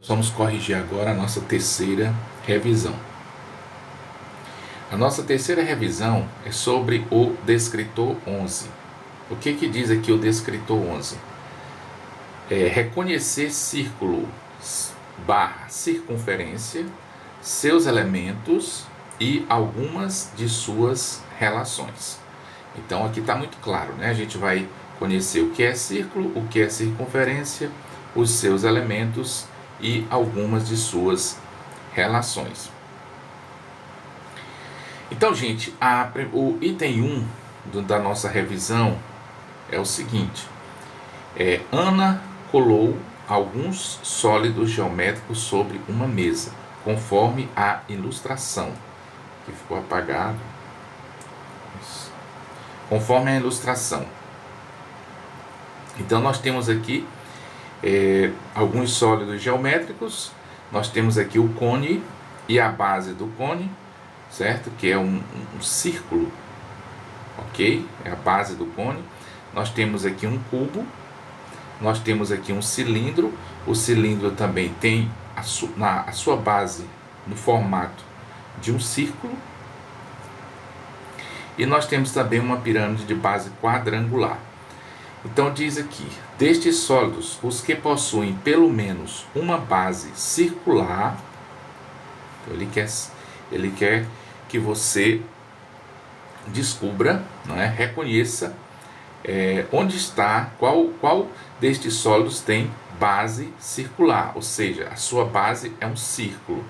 Vamos corrigir agora a nossa terceira revisão. A nossa terceira revisão é sobre o descritor 11. O que diz aqui o descritor 11? Reconhecer círculo barra circunferência, seus elementos e algumas de suas relações. Então aqui está muito claro, né? A gente vai conhecer o que é círculo, o que é circunferência, os seus elementos e algumas de suas relações. Então, gente, o item 1 da nossa revisão é o seguinte: Ana colou alguns sólidos geométricos sobre uma mesa, conforme a ilustração, que ficou apagado, conforme a ilustração. Então, nós temos aqui alguns sólidos geométricos. Nós temos aqui o cone e a base do cone, certo? Que é um círculo, ok? É a base do cone. Nós temos aqui um cubo, nós temos aqui um cilindro. O cilindro também tem a sua base no formato de um círculo. E nós temos também uma pirâmide de base quadrangular. Então diz aqui: destes sólidos, os que possuem pelo menos uma base circular, então ele quer que você descubra, não é? Reconheça onde está, qual destes sólidos tem base circular, ou seja, a sua base é um círculo.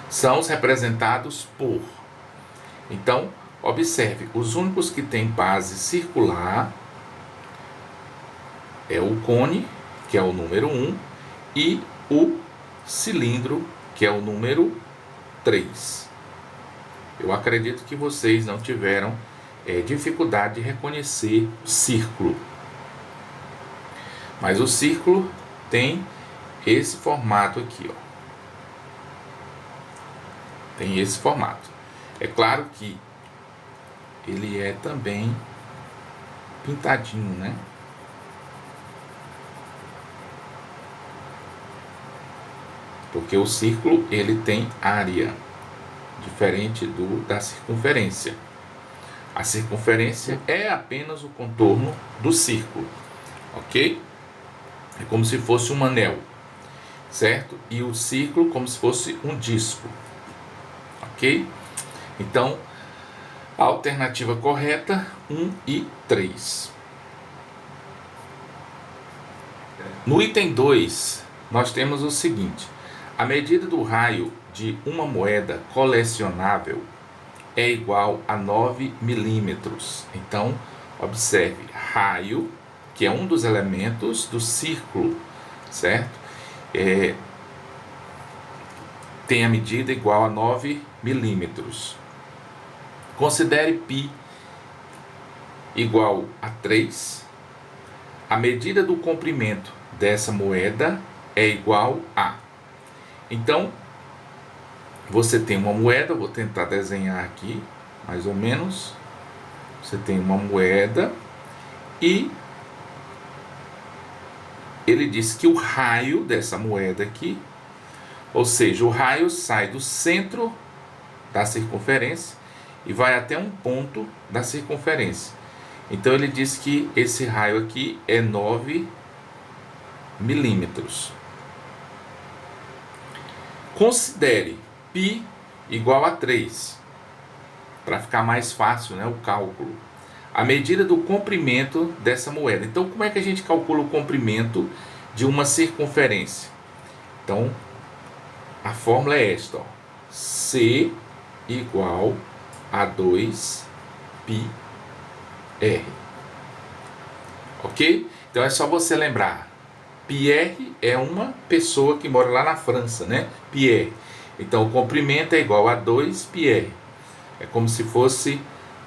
São os representados por. Então, observe, os únicos que têm base circular é o cone, que é o número 1, e o cilindro, que é o número 3. Eu acredito que vocês não tiveram dificuldade de reconhecer o círculo. Mas o círculo tem esse formato aqui, ó. Tem esse formato. É claro que ele é também pintadinho, né? Porque o círculo ele tem área, diferente da circunferência. A circunferência é apenas o contorno do círculo, ok? É como se fosse um anel, certo? E o círculo como se fosse um disco, ok? Então, a alternativa correta, 1 e 3. No item 2, nós temos o seguinte: a medida do raio de uma moeda colecionável é igual a 9 milímetros. Então, observe, raio, que é um dos elementos do círculo, certo? Tem a medida igual a 9 milímetros. Considere π igual a 3. A medida do comprimento dessa moeda é igual a. Então, você tem uma moeda, vou tentar desenhar aqui, mais ou menos. Você tem uma moeda e ele diz que o raio dessa moeda aqui, ou seja, o raio sai do centro da circunferência e vai até um ponto da circunferência. Então ele diz que esse raio aqui é 9 milímetros. Considere π igual a 3, para ficar mais fácil, né, o cálculo. A medida do comprimento dessa moeda. Então, como é que a gente calcula o comprimento de uma circunferência? Então, a fórmula é esta, ó. C igual a 2πr. Ok? Então, é só você lembrar. Pierre é uma pessoa que mora lá na França, né? Pierre. Então, o comprimento é igual a 2πr. É como se fosse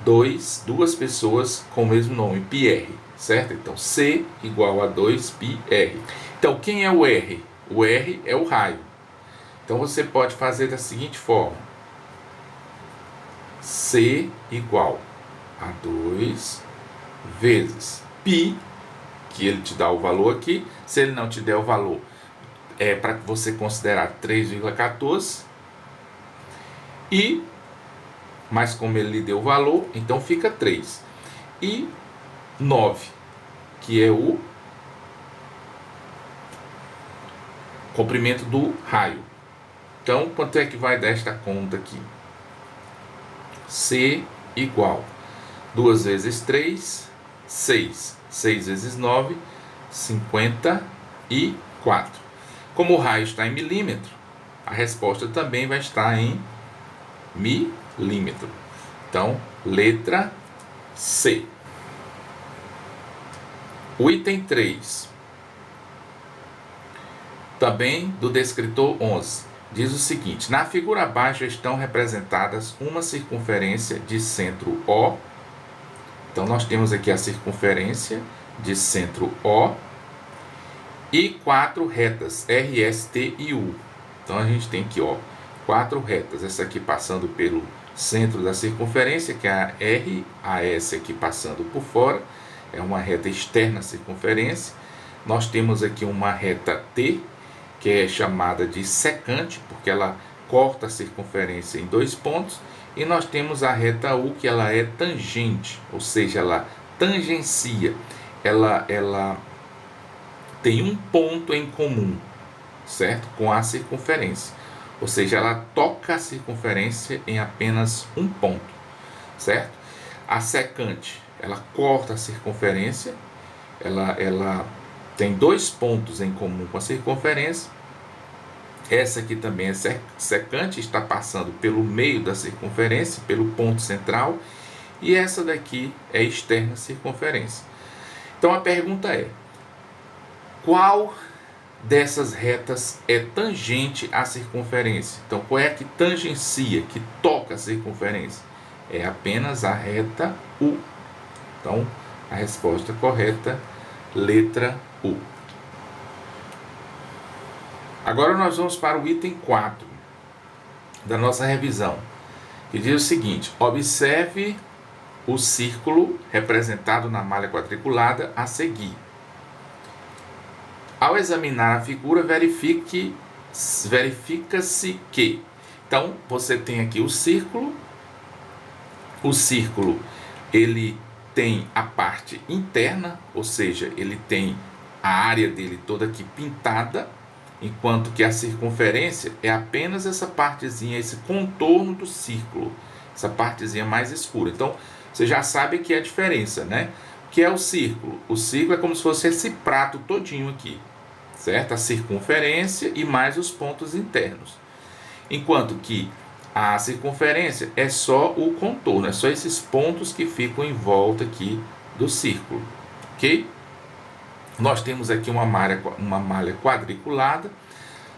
duas pessoas com o mesmo nome, Pierre, certo? Então, C igual a 2πr. Então, quem é o R? O R é o raio. Então, você pode fazer da seguinte forma: C igual a 2 vezes π, que ele te dá o valor aqui. Se ele não te der o valor, para você considerar 3,14. Mas como ele lhe deu o valor, então fica 3. E 9, que é o comprimento do raio. Então, quanto é que vai dar esta conta aqui? C igual 2 vezes 3, 6. 6 vezes 9, 54. Como o raio está em milímetro, a resposta também vai estar em milímetro. Então, letra C. O item 3, também do descritor 11, diz o seguinte: na figura abaixo estão representadas uma circunferência de centro O. Então, nós temos aqui a circunferência de centro O e 4 retas, R, S, T e U. Então, a gente tem aqui, 4 retas. Essa aqui passando pelo centro da circunferência, que é a R, a S aqui passando por fora, é uma reta externa à circunferência. Nós temos aqui uma reta T, que é chamada de secante, porque ela corta a circunferência em 2 pontos. E nós temos a reta U, que ela é tangente, ou seja, ela tangencia, ela tem um ponto em comum, certo? Com a circunferência, ou seja, ela toca a circunferência em apenas um ponto, certo? A secante, ela corta a circunferência, ela tem 2 pontos em comum com a circunferência. Essa aqui também é secante, está passando pelo meio da circunferência, pelo ponto central. E essa daqui é externa à circunferência. Então a pergunta é: qual dessas retas é tangente à circunferência? Então qual é a que tangencia, que toca a circunferência? É apenas a reta U. Então a resposta correta, letra U. Agora nós vamos para o item 4 da nossa revisão, que diz o seguinte: observe o círculo representado na malha quadriculada a seguir. Ao examinar a figura, verifica-se que... Então, você tem aqui o círculo. O círculo, ele tem a parte interna, ou seja, ele tem a área dele toda aqui pintada, enquanto que a circunferência é apenas essa partezinha, esse contorno do círculo, essa partezinha mais escura. Então, você já sabe que é a diferença, né? O que é o círculo? O círculo é como se fosse esse prato todinho aqui, certo? A circunferência e mais os pontos internos. Enquanto que a circunferência é só o contorno, é só esses pontos que ficam em volta aqui do círculo, ok? Nós temos aqui uma malha quadriculada.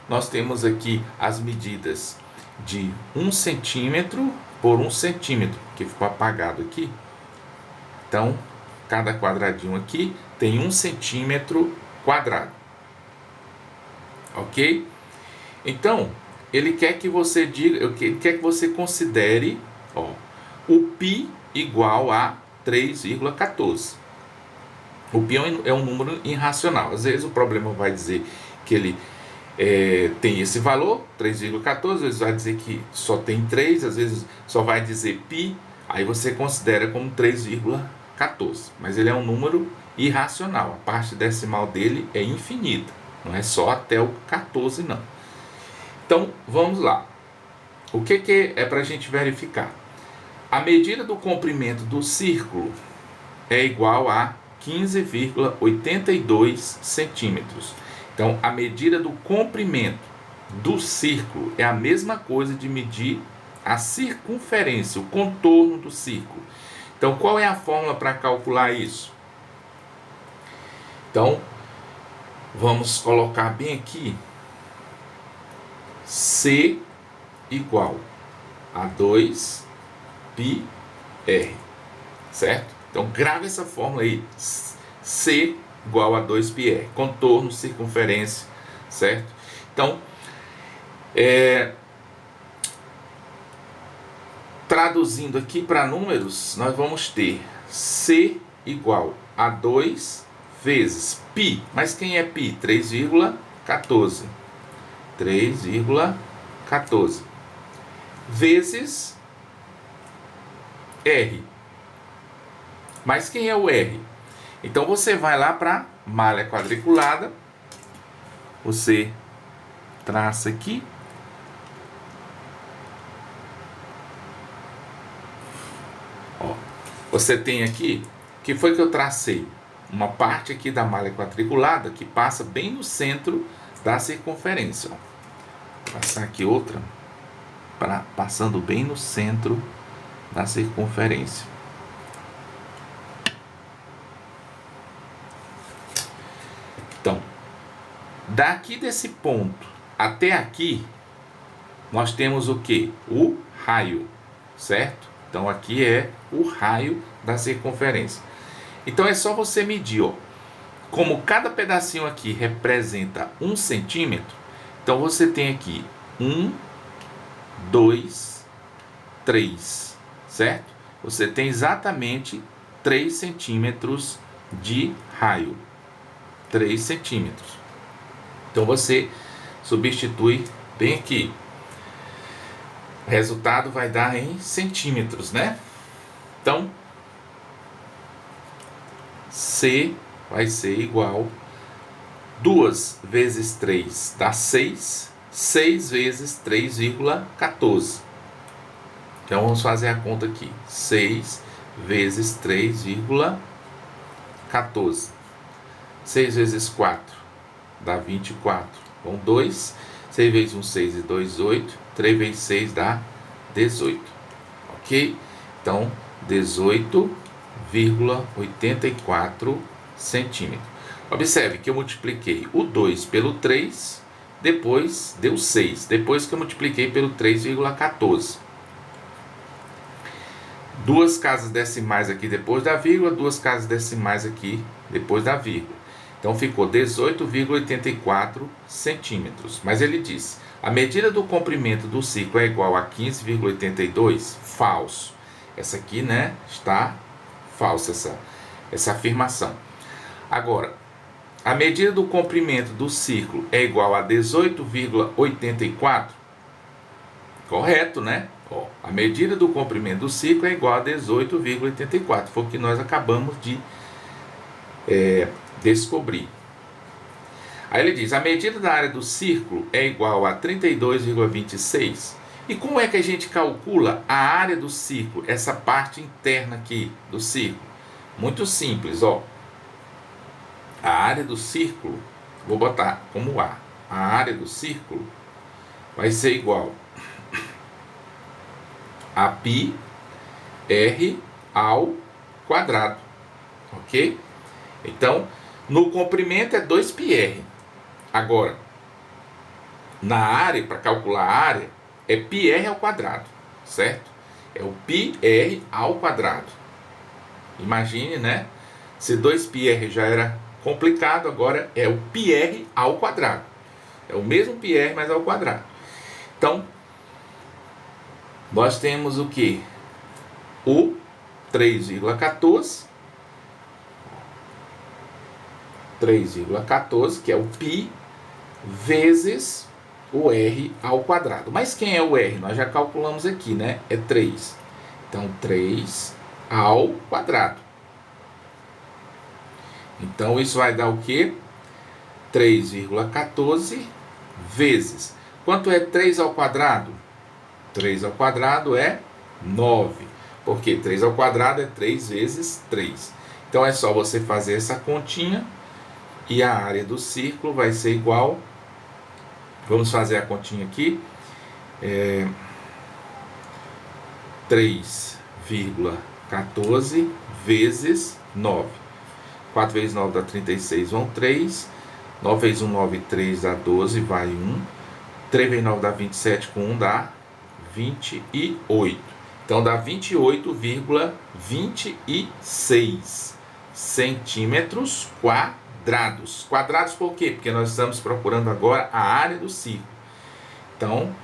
Nós temos aqui as medidas de 1 centímetro por 1 centímetro, que ficou apagado aqui. Então, cada quadradinho aqui tem 1 centímetro quadrado. Ok? Então, ele quer que você diga, ele quer que você considere o π igual a 3,14. O π é um número irracional. Às vezes o problema vai dizer que ele tem esse valor, 3,14, às vezes vai dizer que só tem 3, às vezes só vai dizer π, aí você considera como 3,14. Mas ele é um número irracional, a parte decimal dele é infinita, não é só até o 14 não. Então vamos lá. O que é para a gente verificar? A medida do comprimento do círculo é igual a 15,82 centímetros. Então, a medida do comprimento do círculo é a mesma coisa de medir a circunferência, o contorno do círculo. Então, qual é a fórmula para calcular isso? Então, vamos colocar bem aqui. C igual a 2πr, certo? Então, grave essa fórmula aí, C igual a 2πr, contorno, circunferência, certo? Então, traduzindo aqui para números, nós vamos ter C igual a 2 vezes π, mas quem é π? 3,14. 3,14 vezes R. Mas quem é o R? Então você vai lá para malha quadriculada, você traça aqui, ó, você tem aqui, que foi que eu tracei? Uma parte aqui da malha quadriculada que passa bem no centro da circunferência. Ó. Vou passar aqui outra, passando bem no centro da circunferência. Então, daqui desse ponto até aqui, nós temos o que? O raio, certo? Então, aqui é o raio da circunferência. Então, é só você medir, ó. Como cada pedacinho aqui representa 1 centímetro, então você tem aqui 1, 2, 3, certo? Você tem exatamente 3 centímetros de raio. 3 centímetros. Então você substitui bem aqui. O resultado vai dar em centímetros, né? Então, C vai ser igual 2 vezes 3 dá 6. 6 vezes 3,14. Então vamos fazer a conta aqui. 6 vezes 3,14. 6 vezes 4 dá 24. Com 2. 6 vezes 1, 6 e 2, 8. 3 vezes 6 dá 18. Ok? Então, 18,84 centímetros. Observe que eu multipliquei o 2 pelo 3, depois deu 6. Depois que eu multipliquei pelo 3,14. Duas casas decimais aqui depois da vírgula, duas casas decimais aqui depois da vírgula. Então ficou 18,84 centímetros. Mas ele diz, a medida do comprimento do círculo é igual a 15,82? Falso. Essa aqui, né, está falsa essa afirmação. Agora, a medida do comprimento do círculo é igual a 18,84? Correto, né? Ó, a medida do comprimento do círculo é igual a 18,84. Foi o que nós acabamos de descobrir. Aí ele diz, a medida da área do círculo é igual a 32,26. E como é que a gente calcula a área do círculo, essa parte interna aqui do círculo? Muito simples, ó. A área do círculo, vou botar como A. A área do círculo vai ser igual a πr ao quadrado, ok? Então, no comprimento é 2πr. Agora, na área, para calcular a área, é πr ao quadrado, certo? É o πr ao quadrado. Imagine, né? Se 2πr já era complicado, agora é o πr ao quadrado. É o mesmo πr, mas ao quadrado. Então, nós temos o que? O 3,14. 3,14, que é o π, vezes o r ao quadrado. Mas quem é o r? Nós já calculamos aqui, né? É 3. Então, 3 ao quadrado. Então, isso vai dar o quê? 3,14 vezes. Quanto é 3 ao quadrado? 3 ao quadrado é 9. Porque 3 ao quadrado é 3 vezes 3. Então, é só você fazer essa continha. E a área do círculo vai ser igual, vamos fazer a continha aqui, 3,14 vezes 9. 4 vezes 9 dá 36, vão 3. 9 vezes 1, 9, 3 dá 12, vai 1. 3 vezes 9 dá 27, com 1 dá 28. Então dá 28,26 centímetros quadrados. Quadrados por quê? Porque nós estamos procurando agora a área do círculo. Então,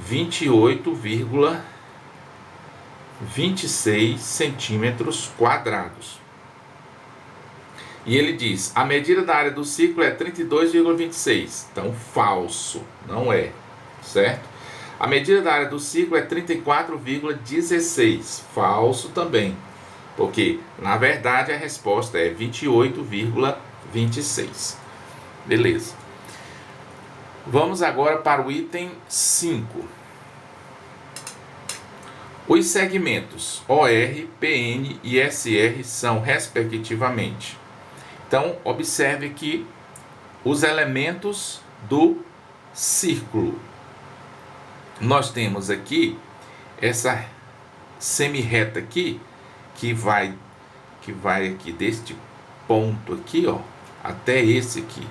28,26 centímetros quadrados. E ele diz, a medida da área do círculo é 32,26. Então, falso, não é, certo? A medida da área do círculo é 34,16. Falso também, porque, na verdade, a resposta é 28,26. Beleza. Vamos agora para o item 5. Os segmentos OR, PN e SR são, respectivamente. Então, observe que os elementos do círculo. Nós temos aqui essa semirreta aqui, que vai aqui deste ponto aqui, ó, até esse aqui,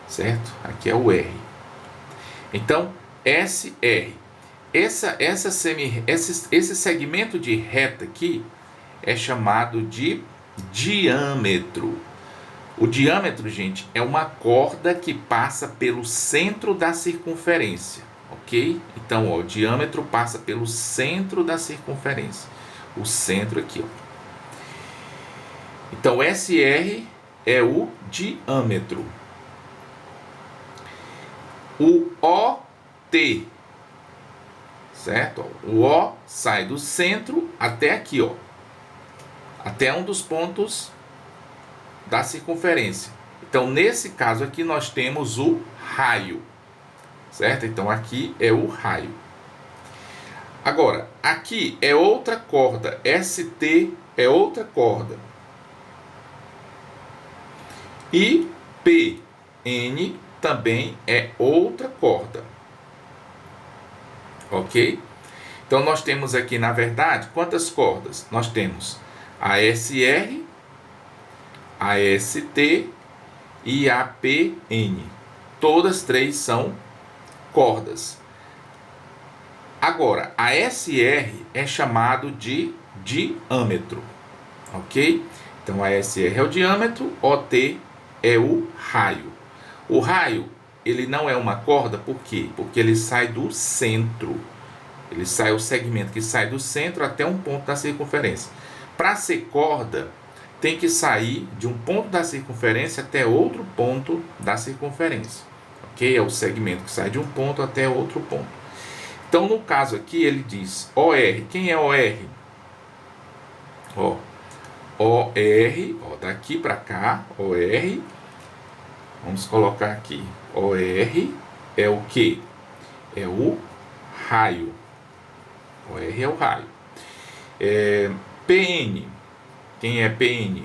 certo? Aqui é o R. Então, SR. Esse segmento de reta aqui é chamado de diâmetro. O diâmetro, gente, é uma corda que passa pelo centro da circunferência, ok? Então, ó, o diâmetro passa pelo centro da circunferência. O centro aqui, ó. Então, SR é o diâmetro. O OT, certo? O O sai do centro até aqui, ó, até um dos pontos da circunferência. Então, nesse caso aqui, nós temos o raio, certo? Então, aqui é o raio. Agora, aqui é outra corda, ST é outra corda. E PN também é outra corda. Ok? Então, nós temos aqui, na verdade, quantas cordas? Nós temos a SR, a ST e a PN. Todas três são cordas. Agora, a SR é chamado de diâmetro. Ok? Então, a SR é o diâmetro, OT é o raio. O raio, ele não é uma corda, por quê? Porque ele sai do centro. Ele sai o segmento que sai do centro até um ponto da circunferência. Para ser corda, tem que sair de um ponto da circunferência até outro ponto da circunferência. Ok? É o segmento que sai de um ponto até outro ponto. Então, no caso aqui, ele diz OR. Quem é OR? Ó, OR, ó, daqui para cá, OR. Vamos colocar aqui. OR é o que? É o raio. OR é o raio. PN. Quem é PN?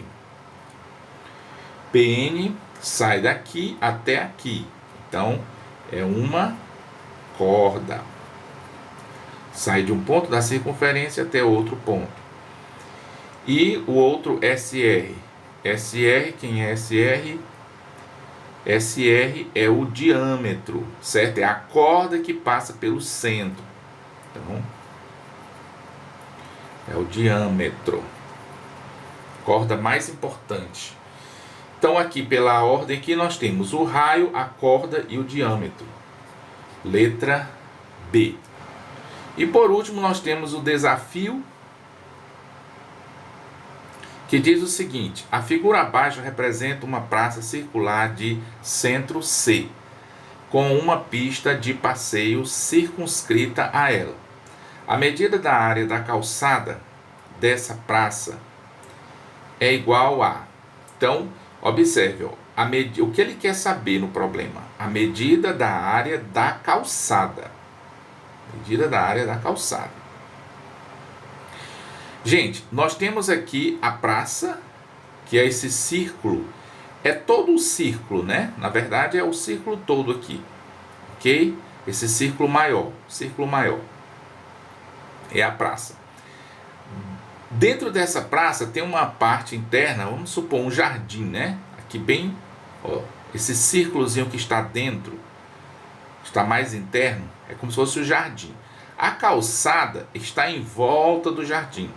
PN sai daqui até aqui. Então, é uma corda. Sai de um ponto da circunferência até outro ponto. E o outro SR. SR, quem é SR? SR é o diâmetro, certo? É a corda que passa pelo centro. Então, é o diâmetro. Corda mais importante. Então, aqui pela ordem aqui nós temos o raio, a corda e o diâmetro. Letra B. E por último nós temos o desafio, que diz o seguinte: a figura abaixo representa uma praça circular de centro C, com uma pista de passeio circunscrita a ela. A medida da área da calçada dessa praça é igual a... Então, observe, ó, o que ele quer saber no problema? A medida da área da calçada. Medida da área da calçada. Gente, nós temos aqui a praça, que é esse círculo. É todo o círculo, né? Na verdade, é o círculo todo aqui. Ok? Esse círculo maior. É a praça. Dentro dessa praça tem uma parte interna, vamos supor um jardim, né? Aqui bem, ó, esse círculozinho que está dentro, está mais interno, é como se fosse o jardim. A calçada está em volta do jardim,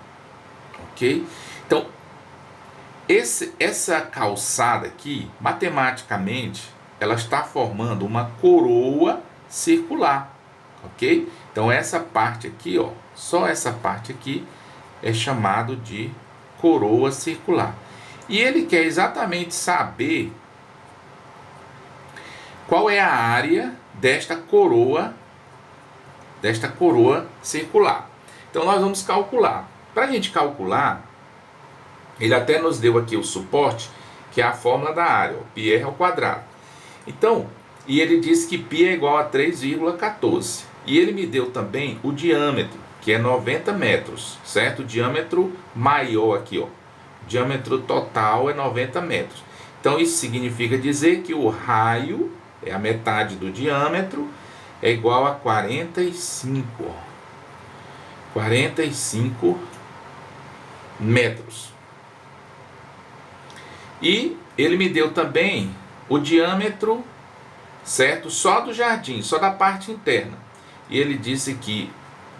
ok? Então, essa calçada aqui, matematicamente, ela está formando uma coroa circular, ok? Então, essa parte aqui, ó, só essa parte aqui é chamado de coroa circular. E ele quer exatamente saber qual é a área desta coroa circular. Então nós vamos calcular. Para a gente calcular, ele até nos deu aqui o suporte, que é a fórmula da área, πr ao quadrado. Então, e ele disse que π é igual a 3,14. E ele me deu também o diâmetro, que é 90 metros, certo? O diâmetro maior aqui, ó. O diâmetro total é 90 metros. Então, isso significa dizer que o raio, é a metade do diâmetro, é igual a 45. 45 metros. E ele me deu também o diâmetro, certo? Só do jardim, só da parte interna. E ele disse que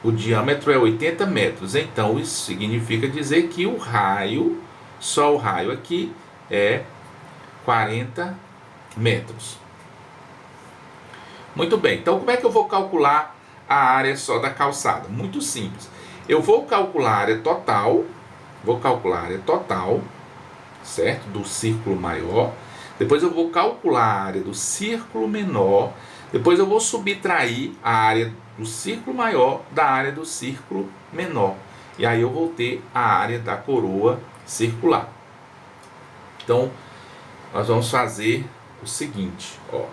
o diâmetro é 80 metros. Então, isso significa dizer que o raio, só o raio aqui, é 40 metros. Muito bem. Então, como é que eu vou calcular a área só da calçada? Muito simples. Eu vou calcular a área total. Certo? Do círculo maior. Depois eu vou calcular a área do círculo menor. Depois eu vou subtrair a área do círculo maior da área do círculo menor. E aí eu vou ter a área da coroa circular. Então, nós vamos fazer o seguinte, ó.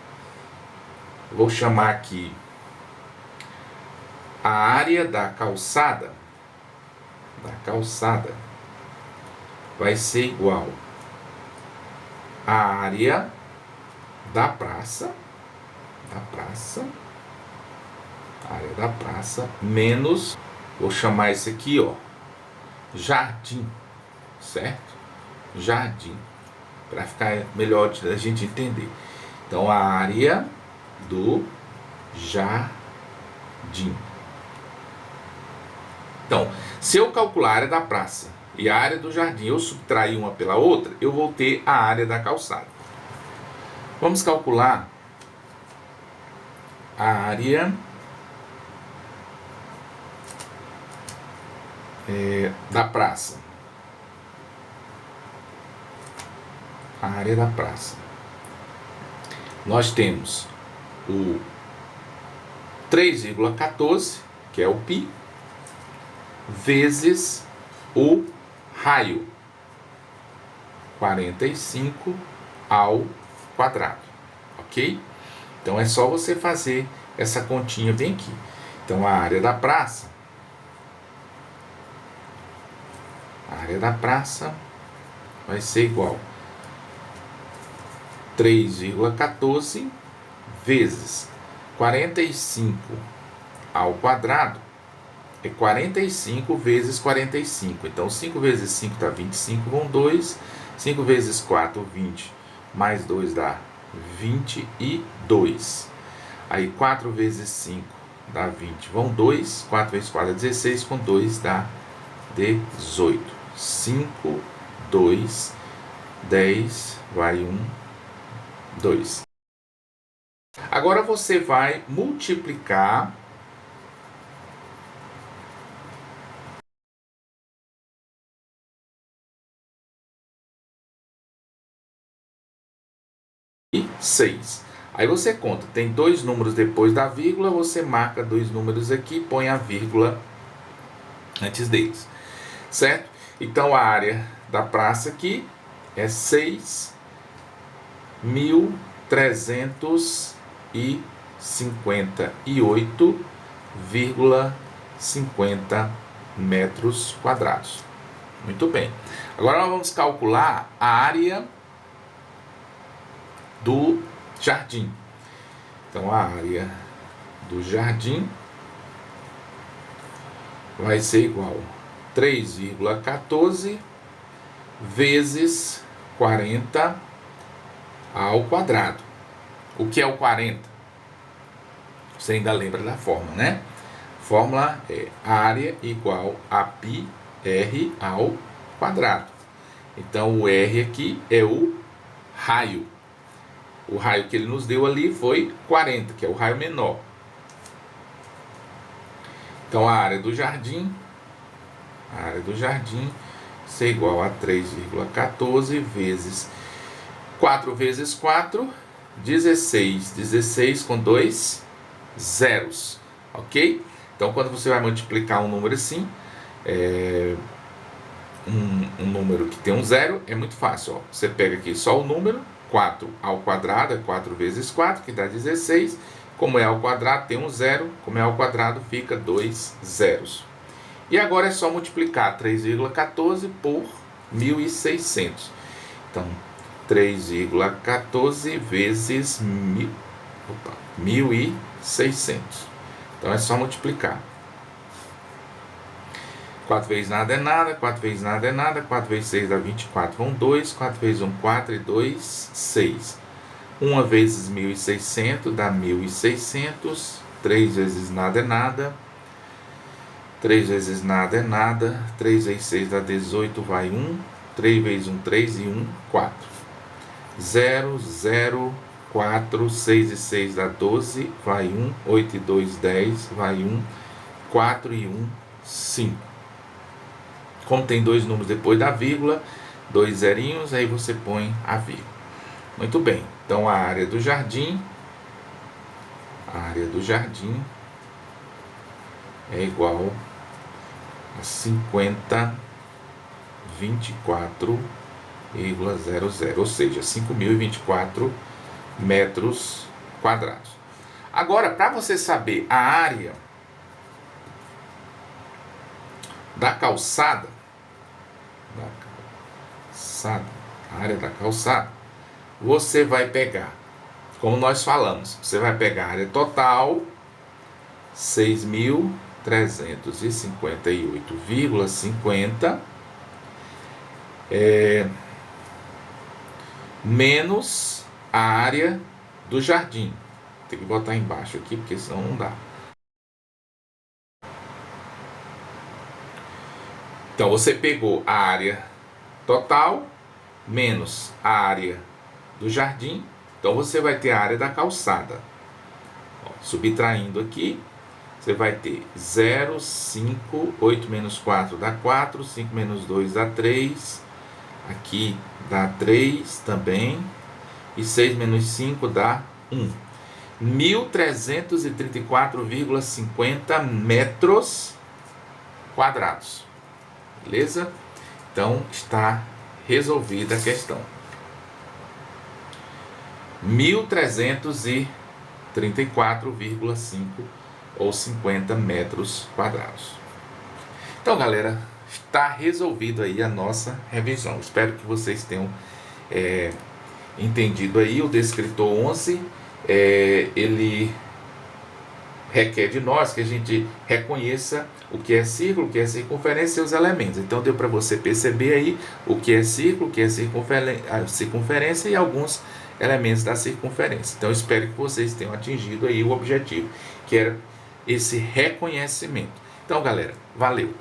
Vou chamar aqui a área da calçada. Vai ser igual a área da praça, menos, vou chamar isso aqui, ó, jardim, certo? Jardim, para ficar melhor a gente entender. Então, a área do jardim. Então, se eu calcular a área da praça e a área do jardim, eu subtrair uma pela outra, eu vou ter a área da calçada. Vamos calcular a área da praça. A área da praça. Nós temos o 3,14, que é o π, vezes o raio, 45 ao quadrado, ok? Então é só você fazer essa continha bem aqui. Então a área da praça vai ser igual 3,14 vezes 45 ao quadrado é 45 vezes 45. Então 5 vezes 5 dá 25, vão 2. 5 vezes 4, 20. Mais 2 dá 22. Aí 4 vezes 5 dá 20, vão 2. 4 vezes 4 é 16, com 2 dá 18. 5, 2, 10, vai 1, 2. Agora você vai multiplicar e 6. Aí você conta, tem dois números depois da vírgula, você marca dois números aqui, põe a vírgula antes deles, certo? Então a área da praça aqui é 6.358,50 metros quadrados. Muito bem. Agora nós vamos calcular a área do jardim. Então a área do jardim vai ser igual a 3,14 vezes 40 ao quadrado. O que é o 40? Você ainda lembra da fórmula, né? A fórmula é área igual a πr ao quadrado. Então o R aqui é o raio. O raio que ele nos deu ali foi 40, que é o raio menor. Então a área do jardim Isso é igual a 3,14 vezes 4 vezes 4, 16. 16 com 2 zeros, ok? Então, quando você vai multiplicar um número assim, um número que tem um zero, é muito fácil. Ó. Você pega aqui só o número, 4 ao quadrado, é 4 vezes 4, que dá 16. Como é ao quadrado, tem um zero. Como é ao quadrado, fica 2 zeros. E agora é só multiplicar 3,14 por 1.600. Então, 3,14 vezes 1.600. Então, é só multiplicar. 4 vezes nada é nada, 4 vezes nada é nada, 4 vezes 6 dá 24, vão 2, 4 vezes 1, 4 e 2, 6. 1 vezes 1.600 dá 1.600, 3 vezes nada é nada, 3 vezes nada é nada, 3 vezes 6 dá 18, vai 1, 3 vezes 1, 3 e 1, 4. 0, 0, 4, 6 e 6 dá 12, vai 1, 8 e 2, 10, vai 1, 4 e 1, 5. Como tem dois números depois da vírgula, 2 zerinhos, aí você põe a vírgula. Muito bem, então a área do jardim é igual a 50,24,00, ou seja, 5.024 metros quadrados. Agora, para você saber a área da calçada, a área da calçada, você vai pegar, como nós falamos, você vai pegar a área total, 6.358,50, menos a área do jardim. Tem que botar embaixo aqui, porque senão não dá. Então, você pegou a área total menos a área do jardim. Então, você vai ter a área da calçada. Ó, subtraindo aqui, você vai ter 0, 5, 8 menos 4 dá 4, 5 menos 2 dá 3. Aqui dá 3 também. E 6 menos 5 dá 1. 1.334,50 metros quadrados. Beleza? Então, está resolvida a questão. 1.334,5 ou 50 metros quadrados. Então, galera, está resolvido aí a nossa revisão. Espero que vocês tenham entendido aí. O descritor 11, ele requer de nós que a gente reconheça o que é círculo, o que é circunferência e os elementos. Então deu para você perceber aí o que é círculo, o que é circunferência e alguns elementos da circunferência. Então espero que vocês tenham atingido aí o objetivo, que era esse reconhecimento. Então, galera, valeu!